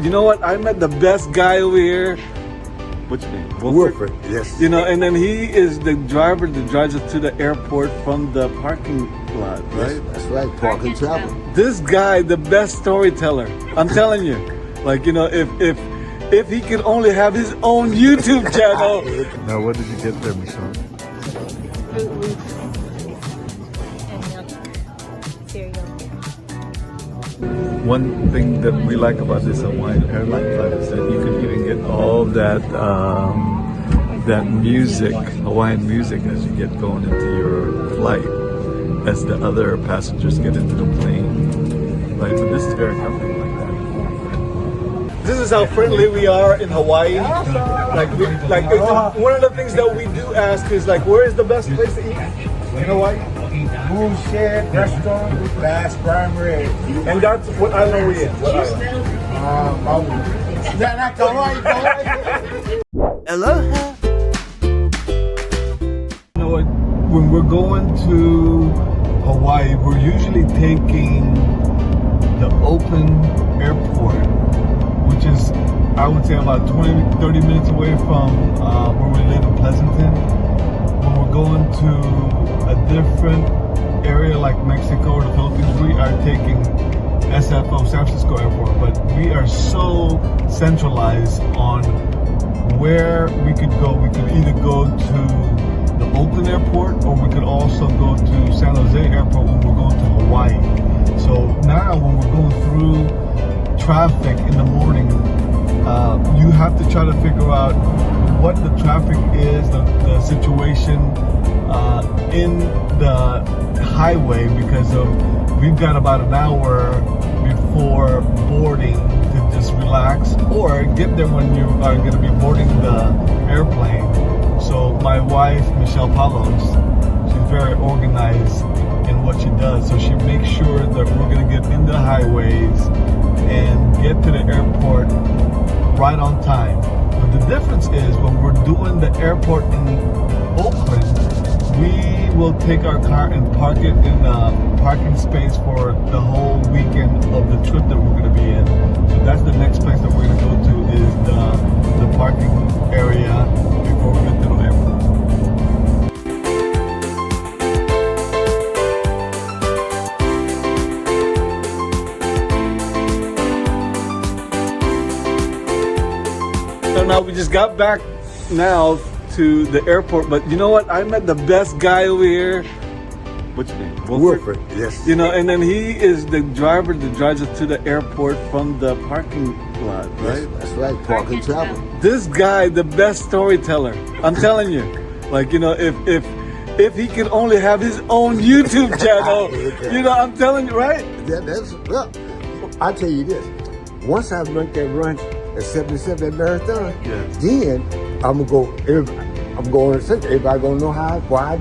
You know what? I met the best guy over here. What's your name? Wilfred, yes. You know, and then he is the driver that drives us to the airport from the parking lot, right? Yes, that's right, park and travel. This guy, the best storyteller. I'm telling you. Like, you know, if he could only have his own YouTube channel. Now, what did you get there, Michelle? Fruit Loops and milk cereal. One thing that we like about this Hawaiian Airlines flight is that you can even get all that that music, Hawaiian music, as you get going into your flight, as the other passengers get into the plane. Right, so this is very comfortable like that. This is how friendly we are in Hawaii. One of the things that we do ask is like, where is the best place to eat in Hawaii? Food shed, restaurant, Bass Primary. And that's what island we in. What island? Aloha. You know what? When we're going to Hawaii, we're usually taking the Oakland Airport, which is, I would say, about 20-30 minutes away from where we live in Pleasanton. When we're going to a different area like Mexico or the Philippines, we are taking SFO, San Francisco Airport, but we are so centralized on where we could go. We could either go to the Oakland Airport, or we could also go to San Jose Airport when we're going to Hawaii. So now when we're going through traffic in the morning, you have to try to figure out what the traffic is, the situation in the highway, because we've got about an hour before boarding to just relax or get there when you are going to be boarding the airplane. So my wife, Michelle Paulos, she's very organized in what she does. So she makes sure that we're going to get into the highways and get to the airport right on time. But the difference is when we're doing the airport in Oakland, we will take our car and park it in a parking space for the whole weekend of the trip that we're going to be in. So that's the next place that we're going to go to, is the parking area before we get to the airport. So now we just got back now to the airport, but you know what? I met the best guy over here. What's your name? Wilfred, yes. You know, and then he is the driver that drives us to the airport from the parking lot, right? Yes, that's right, park and travel. This guy, the best storyteller. I'm telling you. Like, you know, if he could only have his own YouTube channel, you know, I'm telling you, right? Well, I'll tell you this. Once I make that run at 77 marathon, yes, then I'm going to say everybody gonna know why I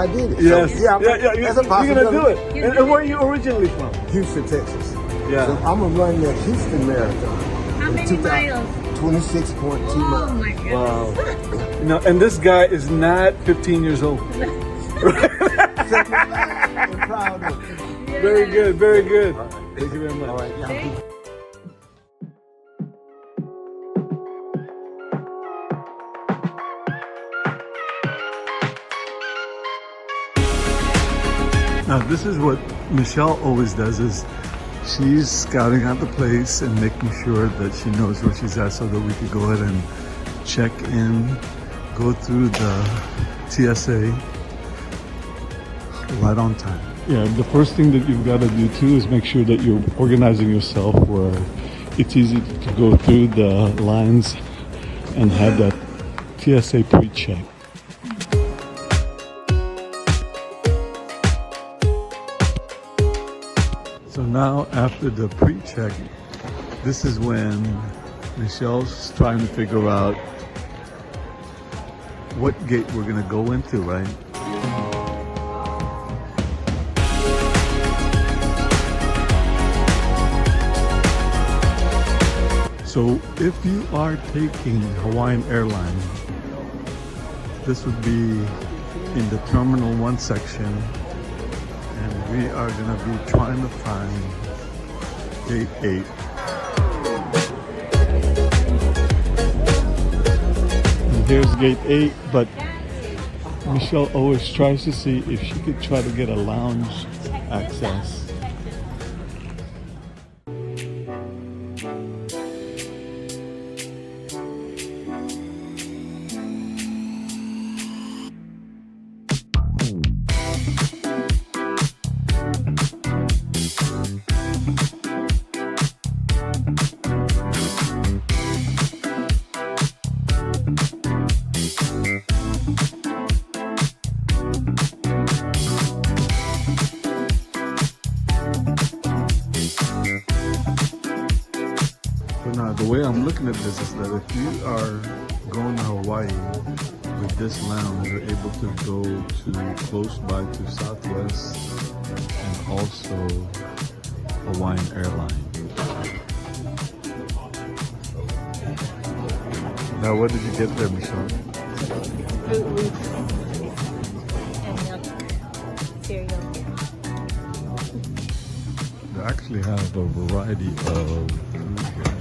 did it. Yes. So, yeah. That's a You're gonna do possibility. it. And where are you originally from? Houston, Texas. Yeah. So I'm gonna run the Houston Marathon. How many miles? 26.2 Oh miles. my goodness. Wow. You know, and this guy is not 15 years old. I'm proud of it. Very good, very good. Right. Thank you very much. All right, y'all. Now, this is what Michelle always does, is she's scouting out the place and making sure that she knows where she's at so that we could go ahead and check in, go through the TSA right on time. Yeah, the first thing that you've got to do too is make sure that you're organizing yourself where it's easy to go through the lines and have that TSA pre-check. So now, after the pre-check, this is when Michelle's trying to figure out what gate we're gonna go into, right? So if you are taking Hawaiian Airlines, this would be in the Terminal 1 section. And we are going to be trying to find Gate 8. there's gate 8, but Michelle always tries to see if she could try to get a lounge access. Now, the way I'm looking at this is that if you are going to Hawaii with this lounge, you're able to go to close by to Southwest and also Hawaiian Airlines. Now, what did you get there, Michelle? Fruit Loops and milk cereal. They actually have a variety of food here.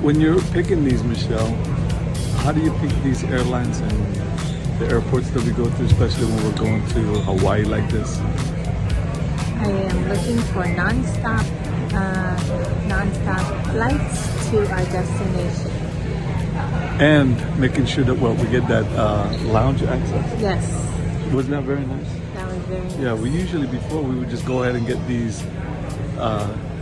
When you're picking these, Michelle, how do you pick these airlines and the airports that we go to, especially when we're going to Hawaii like this? I am looking for non-stop flights to our destination. And making sure that, well, we get that lounge access. Yes, Wasn't that very nice? that was very nice. Yeah, we usually before we would just go ahead and get these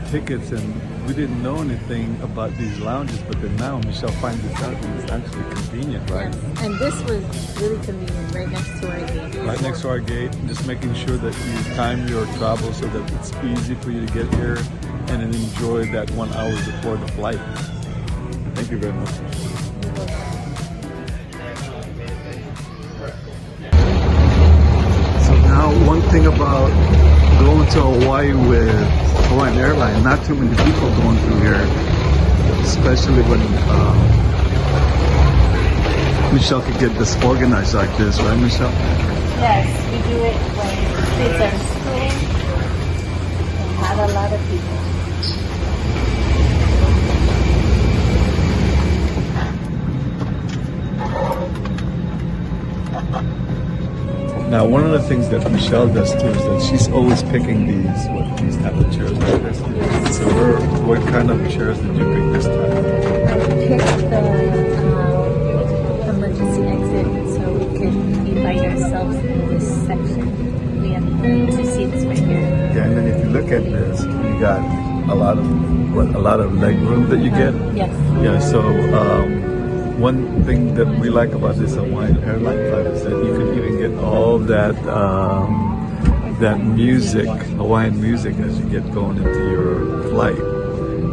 tickets, and we didn't know anything about these lounges, but then now Michelle finds this out and it's actually convenient, right? Yes. And this was really convenient, right next to our gate. Right next to our gate, just making sure that you time your travel so that it's easy for you to get here and then enjoy that 1 hour before the flight. Thank you very much. So now one thing about going to Hawaii with Hawaiian Airlines, not too many people going through here, especially when Michelle could get this organized like this, right, Michelle? Yes, we do it when kids are in school and not a lot of people. Now, one of the things that Michelle does too is that she's always picking these type of chairs like this. So what kind of chairs did you pick this time? I picked the emergency exit so we can be by ourselves in this section. We have 2 seats right here. Yeah, and then if you look at this, you got a lot of leg room that you get. Yes. Yeah, so one thing that we like about this Hawaiian airline flight is that you can even get all that that music, Hawaiian music, as you get going into your flight,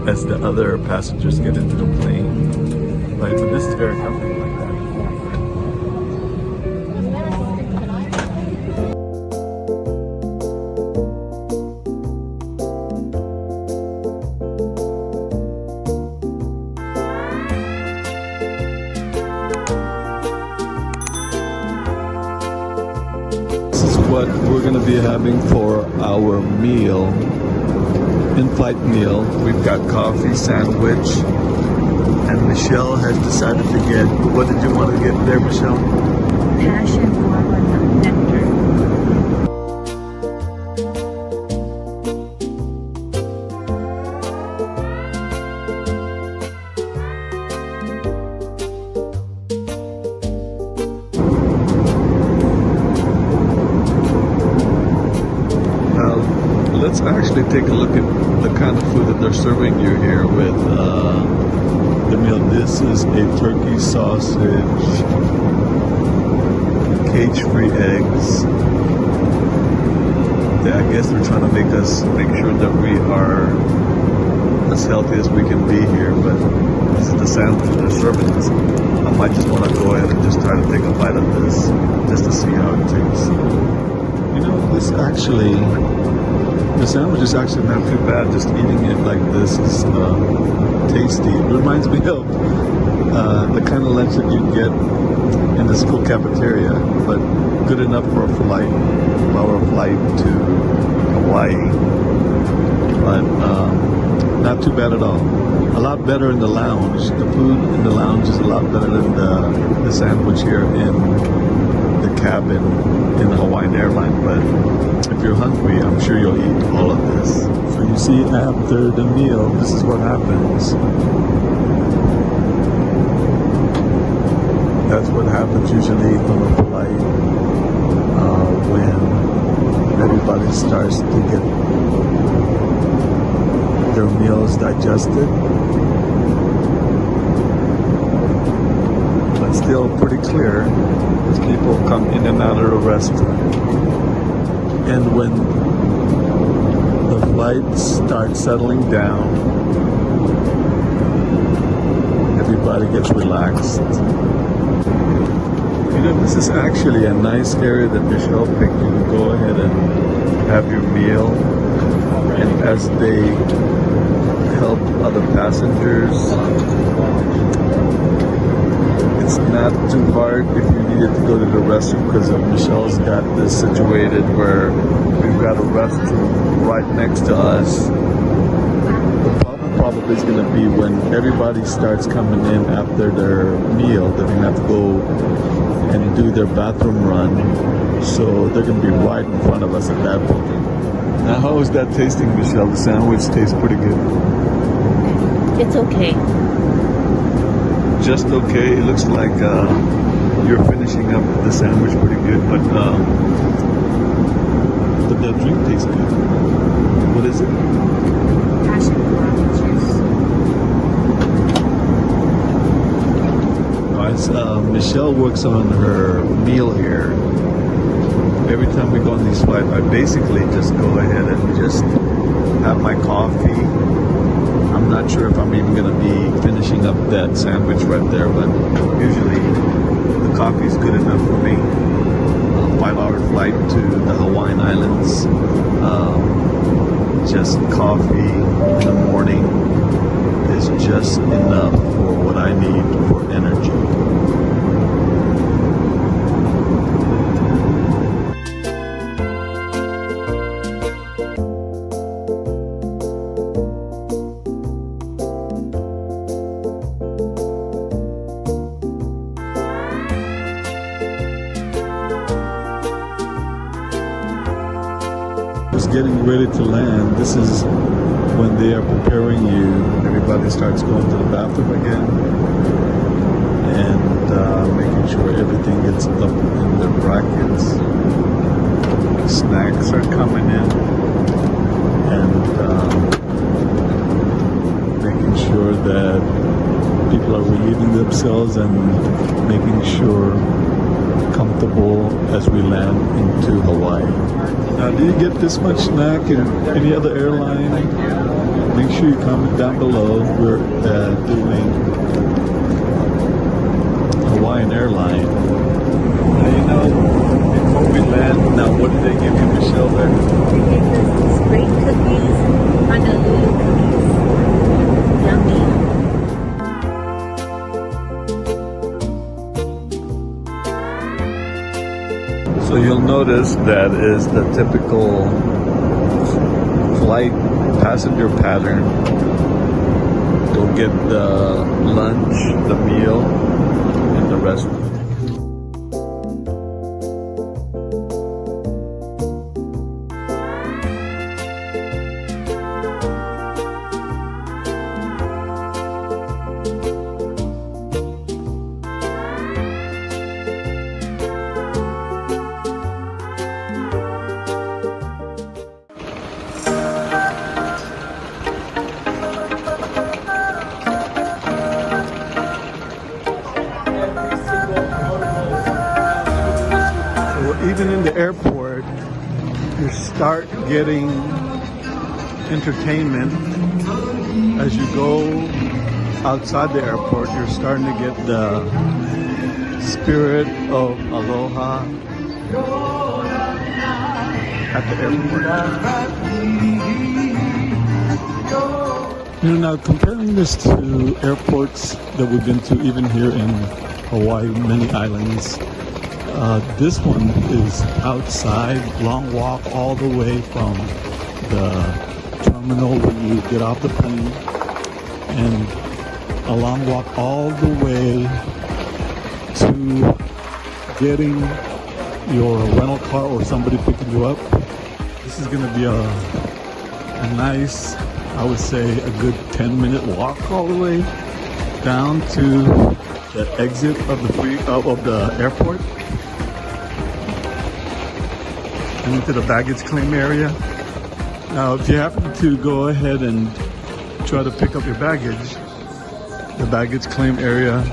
as the other passengers get into the plane. Right, so this is very comfortable like that. What we're going to be having for our meal, in-flight meal. We've got coffee, sandwich, and Michelle has decided to get, what did you want to get there, Michelle? Passion guava nectar. actually take a look at the kind of food that they're serving you here with the meal. This is a turkey sausage, cage-free eggs. I guess they're trying to make sure that we are as healthy as we can be here, but this is the sandwich they're serving us. I might just want to go ahead and just try to take a bite of this, just to see how it tastes. You know, the sandwich is actually not too bad. Just eating it like this is tasty. It reminds me of the kind of lunch that you get in the school cafeteria, but good enough for a flight to Hawaii. But not too bad at all. A lot better in the lounge. The food in the lounge is a lot better than the sandwich here in the cabin in the Hawaiian Airlines. But if you're hungry, I'm sure you'll eat all of this. So you see, after the meal, this is what happens. That's what happens usually on a flight when everybody starts to get their meals digested. But still pretty clear as people come in and out of the restaurant. And when the flights start settling down, everybody gets relaxed. You know, this is actually a nice area that Michelle picked. You can go ahead and have your meal, and as they help other passengers, it's not too hard if you needed to go to the restroom, because Michelle's got this situated where we've got a restroom right next to us. The problem probably is going to be when everybody starts coming in after their meal, they're going to have to go and do their bathroom run, so they're going to be right in front of us at that point. Now, how is that tasting, Michelle? The sandwich tastes pretty good. It's okay. Just okay. It looks like you're finishing up the sandwich pretty good, but the drink tastes good. What is it? Passion juice. Michelle works on her meal here. Every time we go on these flights, I basically just go ahead and just have my coffee. I'm not sure if I'm even going to be finishing up that sandwich right there, but usually the coffee is good enough for me. A 5-hour flight to the Hawaiian Islands. Just coffee in the morning is just enough for what I need for energy. Just getting ready to land. This is when they are preparing you. Everybody starts going to the bathroom again and making sure everything gets up in their brackets. Snacks are coming in and making sure that people are relieving themselves and making sure comfortable as we land into Hawaii. Now, do you get this much snack in any other airline? Make sure you comment down below. We're doing Hawaiian Airlines. Now, you know, before we land, now what did they give you, Michelle, there? They gave us these great cookies, Honolulu cookies. Yummy. So you'll notice that is the typical flight passenger pattern. Go get the lunch, the meal, in the restaurant. exiting the airport, you start getting entertainment. As you go outside the airport, you're starting to get the spirit of Aloha at the airport. Now comparing this to airports that we've been to, even here in Hawaii, many islands, this one is outside, long walk all the way from the terminal when you get off the plane, and a long walk all the way to getting your rental car or somebody picking you up. This is going to be a nice, I would say a good 10-minute walk all the way down to the exit of the airport and into the baggage claim area. Now, if you happen to go ahead and try to pick up your baggage, the baggage claim area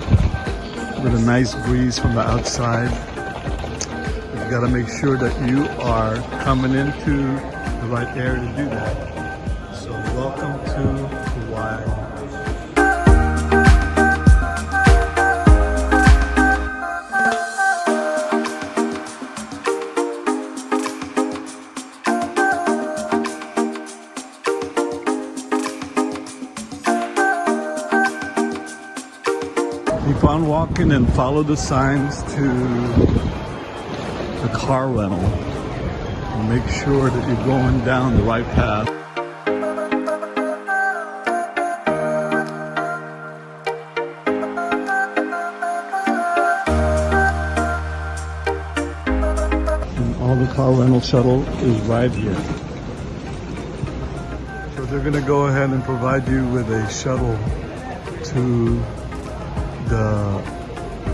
with a nice breeze from the outside, you got to make sure that you are coming into the right area to do that. So welcome to Hawaii. Keep on walking and follow the signs to the car rental. And make sure that you're going down the right path. And all the car rental shuttle is right here. So they're going to go ahead and provide you with a shuttle to the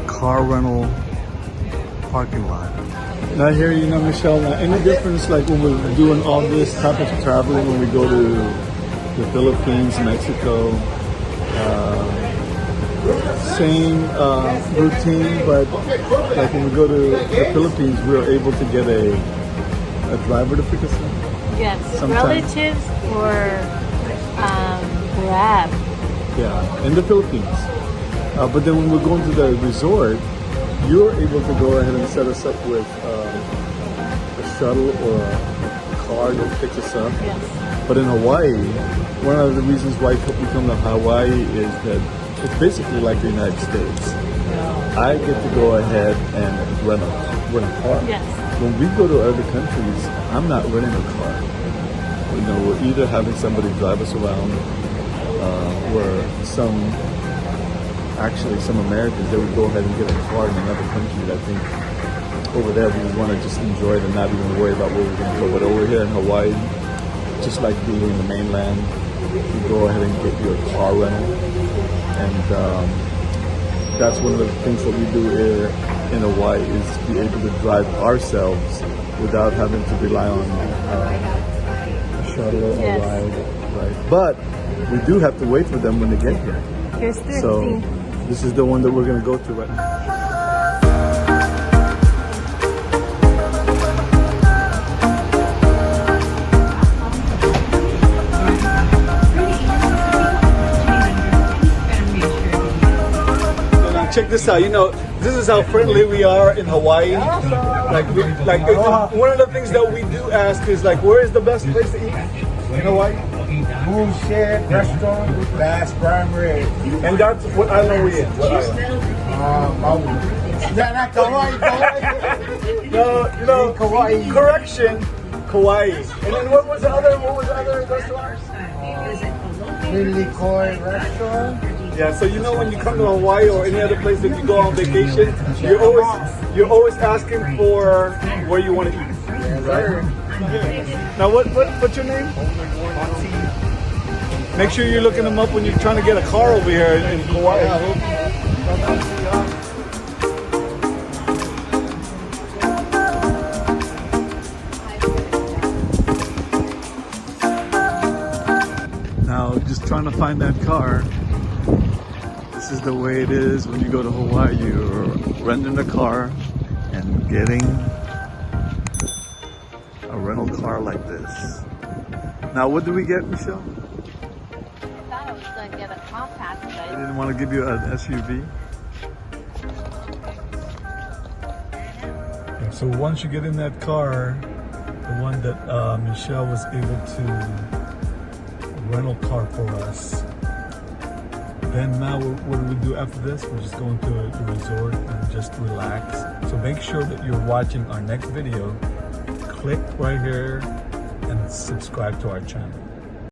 car rental parking lot. Now here, you know, Michelle, now any difference like when we're doing all this type of traveling, when we go to the Philippines, Mexico, same routine, but like when we go to the Philippines, we are able to get a driver to pick us up? Yes, Sometimes. relatives or Grab. Yeah, in the Philippines. But then when we're going to the resort, you're able to go ahead and set us up with a shuttle or a car that picks us up. Yes. But in Hawaii, one of the reasons why we come to Hawaii is that it's basically like the United States. I get to go ahead and rent a car. Yes. When we go to other countries, I'm not renting a car. You know, we're either having somebody drive us around, where some Americans, they would go ahead and get a car in another country. I think over there we want to just enjoy it and not even worry about where we're going to go. But over here in Hawaii, just like being in the mainland, you go ahead and get your car rental. And that's one of the things that we do here in Hawaii, is be able to drive ourselves without having to rely on a shuttle or Yes. ride. Right? But we do have to wait for them when they get here. Here's 13. So this is the one that we're going to go to right now. So now check this out. You know, this is how friendly we are in Hawaii. One of the things that we do ask is like, where is the best place to eat in Hawaii? Bullshit, restaurant, last primary. And that's what island we in. What island? Not Kauai. No, you know, Kauai. correction, Kauai. And then what was the other restaurant? Really Koi restaurant. Yeah, so you know when you come to Hawaii or any other place that you go on vacation, you're always asking for where you want to eat. Right? Now what's your name? Make sure you're looking them up when you're trying to get a car over here in Kauai. Now, just trying to find that car. This is the way it is when you go to Hawaii. You're renting a car and getting rental car like this. Now, what did we get, Michelle? I thought I was going to get a compact, I but didn't want to give you an SUV. And so once you get in that car, the one that Michelle was able to rental car for us, then now what do we do after this? We're just going to a resort and just relax. So make sure that you're watching our next video. Click right here and subscribe to our channel.